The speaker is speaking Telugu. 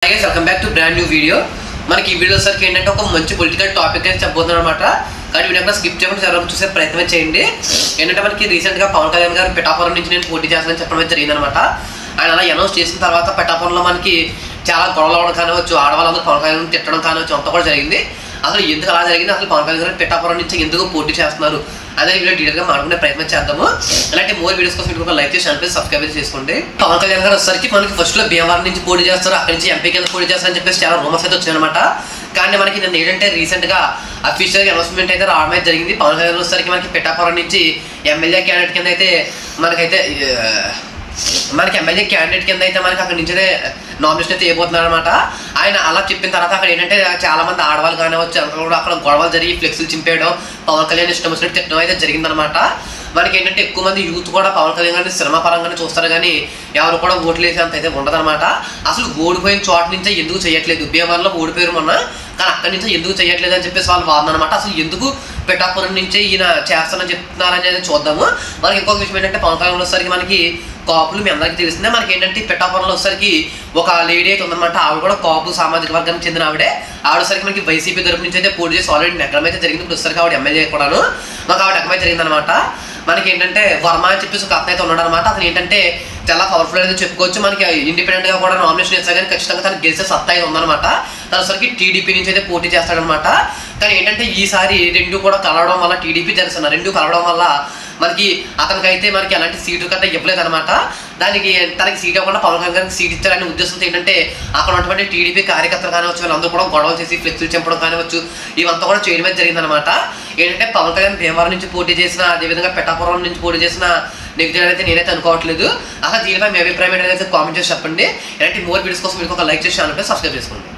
Hi guys, welcome back to brand new video. మనకి ఈ వీడియో సరికి ఏంటంటే ఒక మంచి పొలిటికల్ టాపిక్ అయితే చెప్పబోతున్నాను అనమాట. కానీ వీడియో ఎక్కడ స్కిప్ చేయకుండా చాలా చూసే ప్రయత్నం చేయండి. ఏంటంటే మనకి రీసెంట్గా పవన్ కళ్యాణ్ గారు పిఠాపురం నుంచి నేను పోటీ చేస్తానని చెప్పడం జరిగిందనమాట. ఆయన అలా అనౌన్స్ చేసిన తర్వాత పిఠాపురంలో మనకి చాలా గొడవలు అవ్వడం కానివచ్చు, ఆడవాళ్ళందరూ పవన్ కళ్యాణ్ తిట్టడం కానివచ్చు, అంతా కూడా జరిగింది. అసలు ఎందుకు అలా జరిగింది, అసలు పవన్ కళ్యాణ్ గారు పిఠాపురం నుంచి ఎందుకు పోటీ చేస్తున్నారు అదే వీడియో డీటెయిల్గా మాట్లాడుకునే ప్రయత్నం చేద్దాము. అలాంటి మోర్ వీడియోస్ కోసం మీకు ఒక లైక్ చేసి అనిపిస్తే సబ్స్క్రైబ్ చేసుకోండి. పవన్ కళ్యాణ్ గారు వచ్చేసరికి మనకి ఫస్ట్లో భీమవరం నుంచి పోటీ చేస్తారు, అక్కడి నుంచి ఎంపీ కింద పోటీ చేస్తారని చెప్పేసి చాలా రూమర్స్ అయితే వచ్చాయన్నమాట. కానీ మనకి నేను ఏంటంటే రీసెంట్గా అఫీషియల్గా అనౌన్స్మెంట్ అయితే రావడం అయితే జరిగింది. పవన్ కళ్యాణ్ వచ్చేసరికి మనకి పిఠాపురం నుంచి ఎమ్మెల్యే క్యాండిడేట్ కింద అయితే మనకి ఎమ్మెల్యే క్యాండిడేట్ కింద అయితే మనకి అక్కడి నుంచి నామినేషన్ అయితే వేయబోతున్నారు అనమాట. ఆయన అలా చెప్పిన తర్వాత అక్కడ ఏంటంటే చాలా మంది ఆడవాళ్ళు కానివచ్చు, అక్కడ గొడవలు జరిగి ఫ్లెక్స్లు చింపేయడం, పవన్ కళ్యాణ్ ఇష్టం వచ్చినట్టు తిట్టడం అయితే జరిగిందనమాట. మనకి ఏంటంటే ఎక్కువ మంది యూత్ కూడా పవన్ కళ్యాణ్ గారిని సినిమా పరంగానే చూస్తారు, కానీ ఎవరు కూడా ఓట్లు వేసేంత అయితే ఉండదన్నమాట. అసలు ఓడిపోయిన చోట నుంచే ఎందుకు చేయట్లేదు, భీమవరంలో ఓడిపోయారు మొన్న, కానీ అక్కడి నుంచి ఎందుకు చేయట్లేదు అని చెప్పేసి వాళ్ళు వాదన అనమాట. అసలు ఎందుకు పిఠాపురం నుంచే ఈయన చేస్తానని చెప్తున్నారనేది చూద్దాము. మనకి ఇంకొక విషయం ఏంటంటే పవన్ కళ్యాణ్ వచ్చేసరికి మనకి కాపులు మీ అందరికీ తెలిసిందే. మనకి ఏంటంటే పిఠాపురంలో వచ్చేసరికి ఒక లేడీ అయితే ఉందన్నమాట. ఆవిడ కూడా కాపు సామాజిక వర్గానికి చెందిన ఆవిడసరికి మనకి వైసీపీ తరపు నుంచి అయితే పోటీ చేసి ఆల్రెడీ నెగ్గడం అయితే జరిగింది. ఇప్పుడు వచ్చేసరికి ఆవిడ ఎమ్మెల్యే కూడాను మాకు ఆవిడ ఎక్కమైతే జరిగిందనమాట. మనకి ఏంటంటే వర్మ అని చెప్పేసి ఒక అతను అయితే ఉన్నాడు అనమాట. అతను ఏంటంటే చాలా పవర్ఫుల్ అయితే చెప్పుకోవచ్చు. మనకి ఇండిపెండెంట్గా కూడా నామినేషన్ ఇస్తారు, కానీ ఖచ్చితంగా తనకు గెలిచే సత్తా అయితే ఉందన్నమాట. తనసరికి టీడీపీ నుంచి అయితే పోటీ చేస్తాడనమాట. కానీ ఏంటంటే ఈసారి రెండు కూడా కలవడం వల్ల టీడీపీ జనసేన రెండు కలవడం వల్ల మనకి అతనికైతే మనకి ఎలాంటి సీటు కట్ట ఇవ్వలేదు అనమాట. దానికి తనకి సీట్ ఇవ్వకుండా పవన్ కళ్యాణ్ గారికి సీట్ ఇచ్చారనే ఉద్దేశంతో ఏంటంటే అక్కడ ఉన్నటువంటి టీడీపీ కార్యకర్తలు కానివచ్చు, వీళ్ళందరూ కూడా గొడవలు చేసి ఫ్లెక్స్లు చంపడం కానివచ్చు, ఇవంతా కూడా చేయడం అయితే జరిగిందనమాట. ఏంటంటే పవన్ కళ్యాణ్ భీమవరం నుంచి పోటీ చేసిన, అదేవిధంగా పిఠాపురం నుంచి పోటీ చేసిన నెగిటివ్ అయితే నేనైతే అనుకోవట్లేదు. అసలు దీనిపై మీ అభిప్రాయం ఏంటంటే కామెంట్ చేసి చెప్పండి. ఇలాంటి మోర్ వీడియోస్ కోసం మీకు ఒక లైక్ చేసి ఛానల్ సబ్స్క్రైబ్ చేసుకోండి.